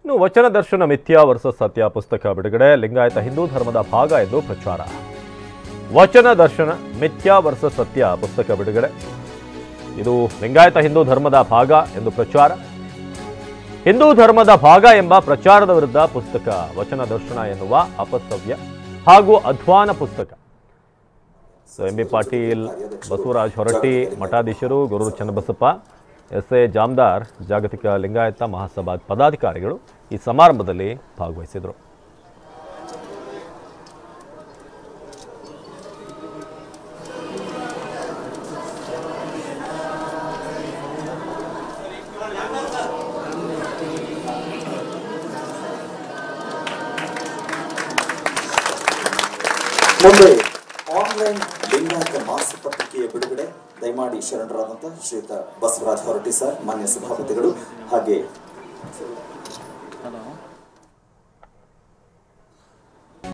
ಇನ್ನು ವಚನ ದರ್ಶನ ಮಿಥ್ಯಾ ವರ್ಸಸ್ ಸತ್ಯ ಪುಸ್ತಕ ಬಿಡುಗಡೆ. ಲಿಂಗಾಯತ ಹಿಂದೂ ಧರ್ಮದ ಭಾಗ ಎಂದು ಪ್ರಚಾರ. ವಚನ ದರ್ಶನ ಮಿಥ್ಯಾ ವರ್ಸಸ್ ಸತ್ಯ ಪುಸ್ತಕ ಬಿಡುಗಡೆ. ಇದು ಲಿಂಗಾಯತ ಹಿಂದೂ ಧರ್ಮದ ಭಾಗ ಎಂದು ಪ್ರಚಾರ. ಹಿಂದೂ ಧರ್ಮದ ಭಾಗ ಎಂಬ ಪ್ರಚಾರದ ವಿರುದ್ಧ ಪುಸ್ತಕ ವಚನ ದರ್ಶನ ಎನ್ನುವ ಅಪಸವ್ಯ ಹಾಗೂ ಅಧ್ವಾನ ಪುಸ್ತಕ. ಎಂ ಬಿ ಪಾಟೀಲ್, ಬಸವರಾಜ ಹೊರಟ್ಟಿ ಮಠಾಧೀಶರು, ಗುರು ಚನ್ನಬಸಪ್ಪ, ಎಸ್.ಎ. ಜಾಮದಾರ್, ಜಾಗತಿಕ ಲಿಂಗಾಯತ ಮಹಾಸಭಾ ಪದಾಧಿಕಾರಿಗಳು ಈ ಸಮಾರಂಭದಲ್ಲಿ ಭಾಗವಹಿಸಿದರು. ಮುಂದೆ ಆನ್ಲೈನ್ ಲಿಂಗಾಯತ ಮಾಸಪತ್ರಿಕೆಯ ಬಿಡುಗಡೆ. ದಯಮಾಡಿ ಶರಣರಾದಂತಹ ಶ್ರೀಯುತ ಬಸವರಾಜ ಹೊರಟ್ಟಿ ಸರ್, ಮಾನ್ಯ ಸಭಾಪತಿಗಳು, ಹಾಗೆ